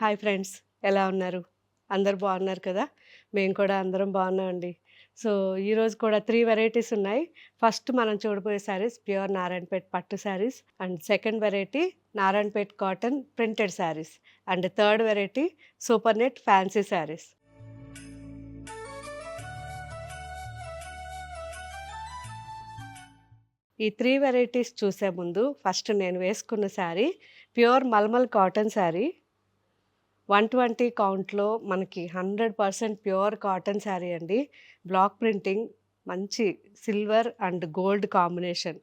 Hi friends, ఎలా ఉన్నారు? అందరూ బాగున్నారు కదా? మేము కూడా అందరం బాగున్నామండి. సో, ఈరోజు కూడా 3 వెరైటీస్ ఉన్నాయి. ఫస్ట్ మనం చూడబోయే శారీస్ ప్యూర్ నారాయణపేట్ పట్టు saris, and second variety Narayanpet cotton printed saris, and third variety super net fancy saris. ఈ 3 వెరైటీస్ చూసే ముందు ఫస్ట్ నేను వేసుకున్న శారీ ప్యూర్ మల్మల్ కాటన్ శారీ. 120 కౌంట్‌లో మనకి 100% ప్యూర్ కాటన్ శారీ అండి. బ్లాక్ ప్రింటింగ్, మంచి silver and gold combination.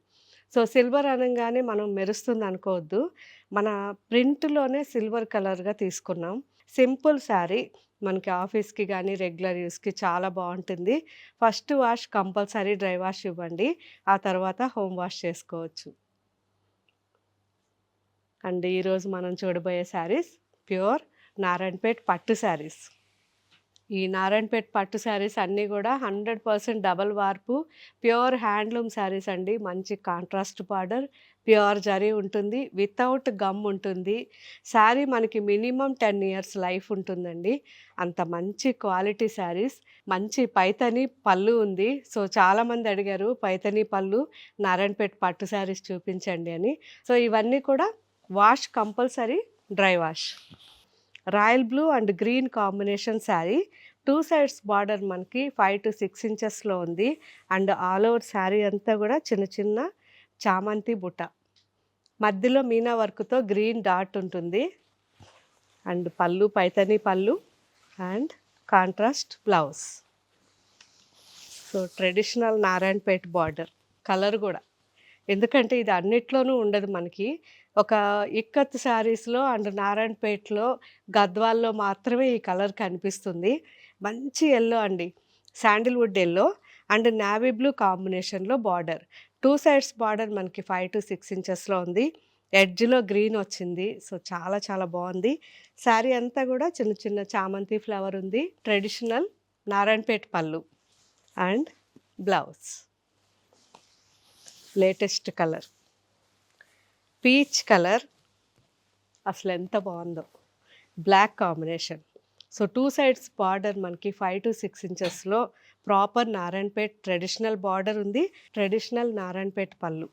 So, silver అనంగానే మనం మెరుస్తుంది అనుకోవద్దు. మన ప్రింట్‌లోనే సిల్వర్ కలర్‌గా తీసుకున్నాం. సింపుల్ శారీ. మనకి ఆఫీస్‌కి గానీ, రెగ్యులర్ యూస్‌కి చాలా బావుంటుంది. First wash compulsory dry wash ఇవ్వండి. ఆ తర్వాత హోమ్ వాష్ చేసుకోవచ్చు. అండ్ ఈరోజు మనం చూడబోయే శారీస్ ప్యూర్ నారాయణపేట్ పట్టు శారీస్. ఈ నారాయణపేట్ పట్టు శారీస్ అన్నీ కూడా 100% డబల్ వార్పు ప్యూర్ హ్యాండ్లూమ్ శారీస్ అండి. మంచి కాంట్రాస్ట్ బార్డర్, ప్యూర్ జరీ ఉంటుంది, వితౌట్ గమ్ ఉంటుంది. శారీ మనకి మినిమం 10 ఇయర్స్ లైఫ్ ఉంటుందండి. అంత మంచి క్వాలిటీ శారీస్. మంచి పైతని పళ్ళు ఉంది. సో, చాలామంది అడిగారు పైతని పళ్ళు నారాయణపేట్ పట్టు శారీస్ చూపించండి అని. సో, ఇవన్నీ కూడా wash compulsory dry wash. Royal blue and green combination saree. 2 sides border మనకి 5 to 6 ఇంచెస్లో ఉంది. అండ్ ఆల్ ఓవర్ శారీ అంతా కూడా చిన్న చిన్న చామంతి బుట్ట, మధ్యలో మీనా వర్క్తో గ్రీన్ డాట్ ఉంటుంది. అండ్ పళ్ళు పైతని పళ్ళు and contrast blouse. So, traditional Narayanpet border colour కూడా, ఎందుకంటే ఇది అన్నిట్లోనూ ఉండదు మనకి. ఒక ఇక్కత్ శారీస్‌లో అండ్ నారాయణపేట్‌లో, గద్వాల్లో మాత్రమే ఈ కలర్ కనిపిస్తుంది. మంచి యెల్లో అండి. Sandalwood yellow and navy blue కాంబినేషన్‌లో బార్డర్. 2 సైడ్స్ బార్డర్ మనకి 5 to 6 ఇంచెస్లో ఉంది. ఎడ్జ్‌లో గ్రీన్ వచ్చింది. సో, చాలా చాలా బాగుంది. శారీ అంతా కూడా చిన్న చిన్న చామంతి ఫ్లవర్ ఉంది. ట్రెడిషనల్ నారాయణపేట్ పళ్ళు and blouse. Latest colour peach colour, అసలు ఎంత బాగుందో. Black combination. So, 2 sides border మనకి 5 to 6 ఇంచెస్లో ప్రాపర్ నారాయణపేట్ ట్రెడిషనల్ బార్డర్ ఉంది. ట్రెడిషనల్ నారాయణపేట్ పళ్ళు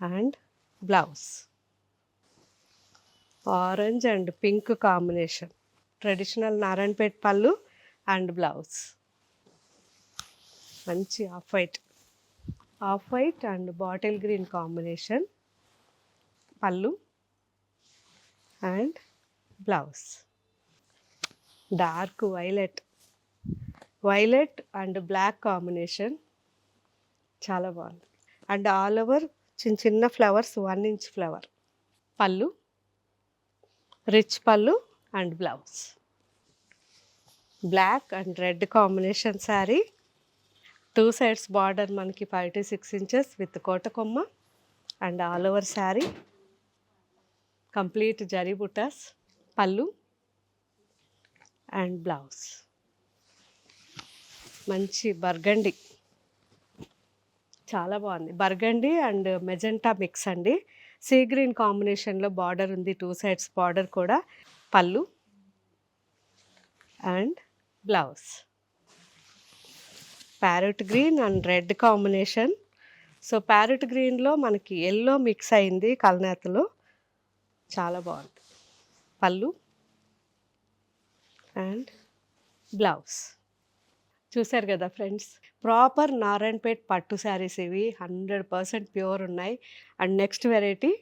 and blouse. Orange and pink combination. Traditional Narayanpet పళ్ళు అండ్ బ్లౌజ్. మంచి off white and bottle green combination పళ్ళు and blouse. Dark violet and black combination చాలా బాగుంది. And all over చిన్న చిన్న ఫ్లవర్స్, 1 inch ఫ్లవర్. పళ్ళు రిచ్ పళ్ళు and blouse. Black and red combination saree. 2 sides border మనకి 5 to 6 inches with కోటకొమ్మ and all over saree complete zari బుటాస్. పళ్ళు అండ్ బ్లౌజ్. మంచి బర్గండి, చాలా బాగుంది. బర్గండి అండ్ మెజెంటా మిక్స్ అండి. సీ గ్రీన్ కాంబినేషన్లో బార్డర్ ఉంది. 2 సైడ్స్ బార్డర్ కూడా. పళ్ళు and blouse. Parrot green and red combination. So, parrot గ్రీన్లో మనకి ఎల్లో మిక్స్ అయింది కల్నేతలో. చాలా బాగుంది. పళ్ళు అండ్ బ్లౌజ్. చూశారు కదా ఫ్రెండ్స్, ప్రాపర్ నారాయణపేట్ పట్టు శారీస్ ఇవి. 100% ప్యూర్ ఉన్నాయి. And next variety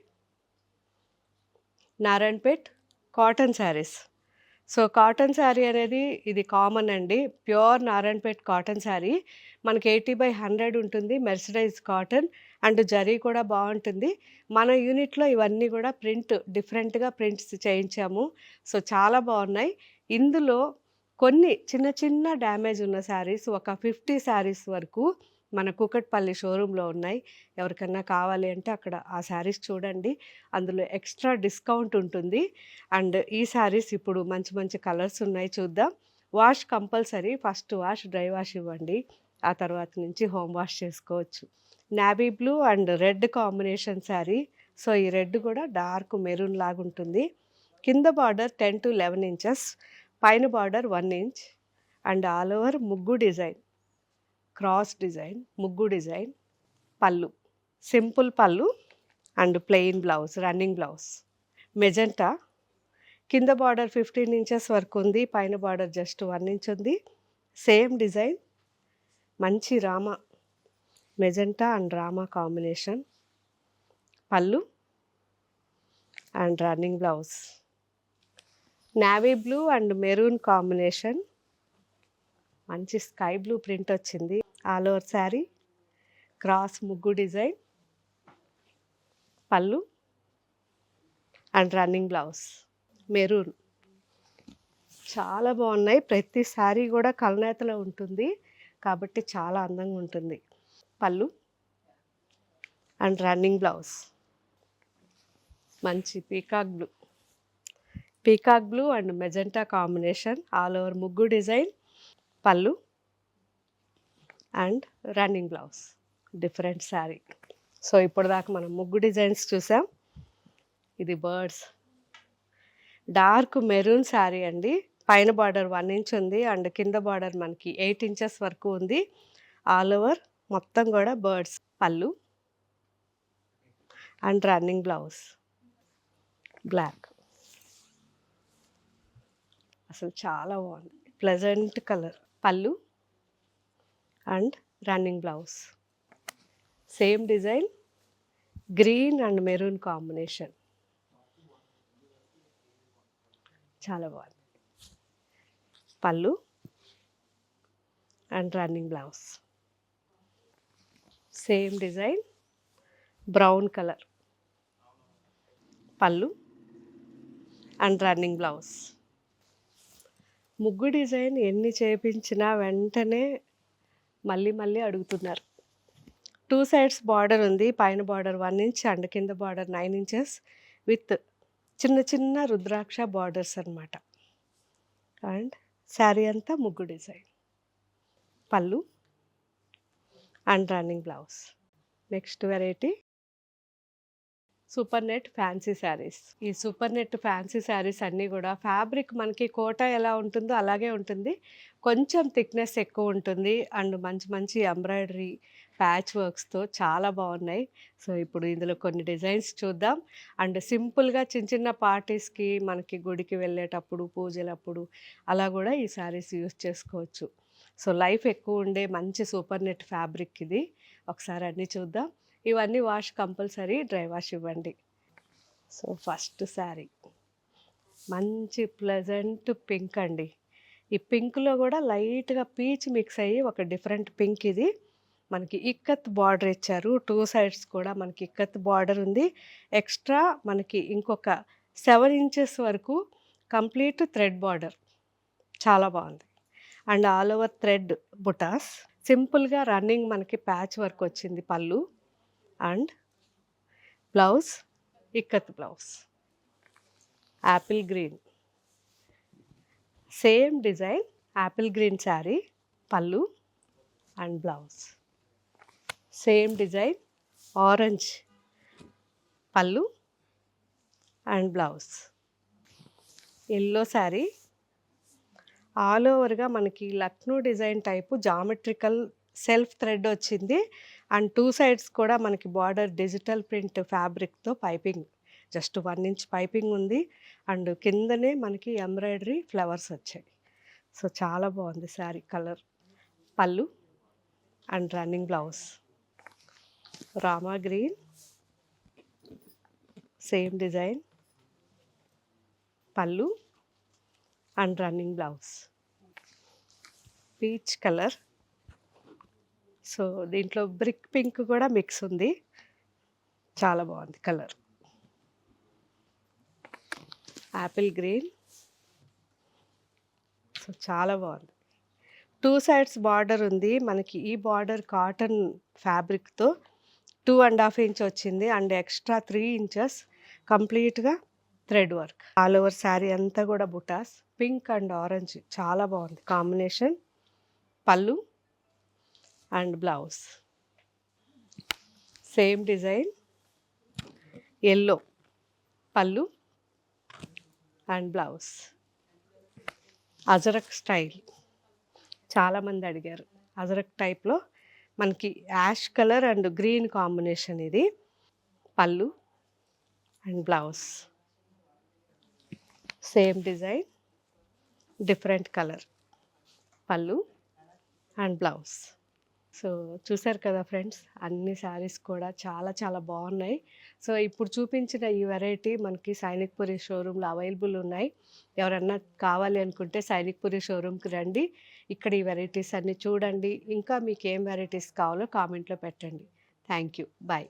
Narayanpet cotton saris. So, cotton sari అనేది ఇది కామన్ అండి. ప్యూర్ నారాయణపేట్ కాటన్ శారీ మనకి 80/100 ఉంటుంది. మెర్సరైజ్ కాటన్ అండ్ జరీ కూడా బాగుంటుంది. మన యూనిట్లో ఇవన్నీ కూడా డిఫరెంట్గా ప్రింట్స్ చేయించాము. సో, చాలా బాగున్నాయి. ఇందులో కొన్ని చిన్న చిన్న డ్యామేజ్ ఉన్న శారీస్ ఒక 50 శారీస్ వరకు మన కూకట్పల్లి షోరూంలో ఉన్నాయి. ఎవరికన్నా కావాలి అంటే అక్కడ ఆ శారీస్ చూడండి. అందులో ఎక్స్ట్రా డిస్కౌంట్ ఉంటుంది. అండ్ ఈ శారీస్ ఇప్పుడు మంచి మంచి కలర్స్ ఉన్నాయి, చూద్దాం. Wash compulsory. First wash dry wash ఇవ్వండి. ఆ తర్వాత నుంచి హోమ్ వాష్ చేసుకోవచ్చు. Navy blue and red combination sari. So, ఈ రెడ్ కూడా డార్క్ మెరూన్ లాగా ఉంటుంది. కింద బార్డర్ 10 to 11 ఇంచెస్, పైన border 1 inch and all over ముగ్గు డిజైన్, క్రాస్ డిజైన్, ముగ్గు డిజైన్. పళ్ళు సింపుల్ పళ్ళు and plain blouse, running blouse. Magenta, కింద బార్డర్ 15 ఇంచెస్ వరకు ఉంది, పైన బార్డర్ జస్ట్ 1 ఇంచ్ ఉంది. సేమ్ డిజైన్, మంచి రామా, మెజెంటా అండ్ రామా కాంబినేషన్. పళ్ళు and running blouse. Navy blue and maroon combination, మంచి స్కై బ్లూ ప్రింట్ వచ్చింది. ఆల్ ఓవర్ శారీ క్రాస్ ముగ్గు డిజైన్. పళ్ళు అండ్ రన్నింగ్ బ్లౌజ్ మెరూన్. చాలా బాగున్నాయి. ప్రతి శారీ కూడా కలనేతలో ఉంటుంది కాబట్టి చాలా అందంగా ఉంటుంది. పళ్ళు అండ్ రన్నింగ్ బ్లౌజ్. మంచి peacock blue and magenta combination, all over ముగ్గు డిజైన్. పళ్ళు and running blouse. Different sari. So ఇప్పుడు దాకా మనం ముగ్గు డిజైన్స్ చూసాం. ఇది బర్డ్స్, డార్క్ మెరూన్ శారీ అండి. పైన బార్డర్ 1 ఇంచ్ ఉంది అండ్ కింద బార్డర్ మనకి 8 ఇంచెస్ వరకు ఉంది. ఆల్ ఓవర్ మొత్తం కూడా బర్డ్స్. పళ్ళు అండ్ రన్నింగ్ బ్లౌజ్ బ్లాక్. అసలు చాలా బాగుంది, ప్లెజెంట్ కలర్. పళ్ళు and running blouse. Same design, green and maroon combination. చాలా బాగుంది. పళ్ళు and running blouse. Same design, brown colour. పళ్ళు అండ్ రన్నింగ్ బ్లౌజ్. ముగ్గు డిజైన్ ఎన్ని చేపించినా వెంటనే మళ్ళీ అడుగుతున్నారు. 2 సైడ్స్ బార్డర్ ఉంది. పైన బార్డర్ 1 ఇంచ్ అండ్ కింద బార్డర్ 9 ఇంచెస్ విత్ చిన్న రుద్రాక్ష బార్డర్స్ అన్నమాట. అండ్ శారీ అంతా ముగ్గు డిజైన్. పళ్ళు and running blouse. Next variety super net fancy saris. ఈ సూపర్ నెట్ ఫ్యాన్సీ శారీస్ అన్నీ కూడా ఫ్యాబ్రిక్ మనకి కోటా ఎలా ఉంటుందో అలాగే ఉంటుంది. కొంచెం థిక్నెస్ ఎక్కువ ఉంటుంది అండ్ మంచి ఎంబ్రాయిడరీ ప్యాచ్ వర్క్స్తో చాలా బాగున్నాయి. సో ఇప్పుడు ఇందులో కొన్ని డిజైన్స్ చూద్దాం. అండ్ సింపుల్గా చిన్న పార్టీస్కి, మనకి గుడికి వెళ్ళేటప్పుడు, పూజలప్పుడు అలా కూడా ఈ శారీస్ యూస్ చేసుకోవచ్చు. సో లైఫ్ ఎక్కువ ఉండే మంచి సూపర్ నెట్ ఫ్యాబ్రిక్ ఇది. ఒకసారి అన్నీ చూద్దాం. ఇవన్నీ వాష్ కంపల్సరీ, డ్రై వాష్ ఇవ్వండి. సో ఫస్ట్ శారీ మంచి ప్లెజెంట్ పింక్ అండి. ఈ పింక్లో కూడా లైట్గా పీచ్ మిక్స్ అయ్యి ఒక డిఫరెంట్ పింక్. ఇది మనకి ఇక్కత్ బార్డర్ ఇచ్చారు. 2 సైడ్స్ కూడా మనకి ఇక్కత్ బార్డర్ ఉంది. ఎక్స్ట్రా మనకి ఇంకొక 7 ఇంచెస్ వరకు కంప్లీట్ థ్రెడ్ బార్డర్. చాలా బాగుంది. అండ్ ఆల్ ఓవర్ థ్రెడ్ బుటాస్. సింపుల్గా రన్నింగ్ మనకి ప్యాచ్ వర్క్ వచ్చింది. పళ్ళు and blouse ikat blouse, apple green. Same design, apple green saree. పళ్ళు and blouse. Same design, orange పళ్ళు and blouse. Yellow saree. All ఓవర్గా మనకి Lucknow design type geometrical self thread వచ్చింది. అండ్ 2 సైడ్స్ కూడా మనకి బార్డర్ డిజిటల్ ప్రింట్ ఫ్యాబ్రిక్తో పైపింగ్, జస్ట్ 1 ఇంచ్ పైపింగ్ ఉంది. And కిందనే మనకి ఎంబ్రాయిడరీ ఫ్లవర్స్ వచ్చాయి. సో చాలా బాగుంది శారీ కలర్. పళ్ళు అండ్ రన్నింగ్ బ్లౌజ్ రామా గ్రీన్. Same design. పళ్ళు and running blouse peach colour. So దీంట్లో బ్రిక్ పింక్ కూడా మిక్స్ ఉంది. చాలా బాగుంది కలర్. Apple green. సో చాలా బాగుంది. 2 సైడ్స్ బార్డర్ ఉంది మనకి. ఈ బార్డర్ కాటన్ ఫ్యాబ్రిక్తో 2.5 ఇంచ్ వచ్చింది అండ్ ఎక్స్ట్రా 3 ఇంచెస్ కంప్లీట్గా thread work. All over sari అంతా కూడా బుటాస్. పింక్ అండ్ ఆరెంజ్ చాలా బాగుంది కాంబినేషన్. పళ్ళు and blouse. Same design, yellow పళ్ళు అండ్ బ్లౌజ్. అజరక్ స్టైల్ చాలామంది అడిగారు. అజరక్ టైప్లో మనకి ash colour and green combination ఇది. పళ్ళు and blouse. Same design, different colour. పళ్ళు అండ్ బ్లౌజ్. సో చూసారు కదా ఫ్రెండ్స్, అన్ని శారీస్ కూడా చాలా చాలా బాగున్నాయి. సో ఇప్పుడు చూపించిన ఈ వెరైటీ మనకి సైనిక్ పురి షోరూంలో అవైలబుల్ ఉన్నాయి. ఎవరన్నా కావాలి అనుకుంటే సైనిక్ పురి షోరూమ్కి రండి, ఇక్కడ ఈ వెరైటీస్ అన్నీ చూడండి. ఇంకా మీకు ఏం వెరైటీస్ కావాలో కామెంట్లో పెట్టండి. Thank you. బాయ్.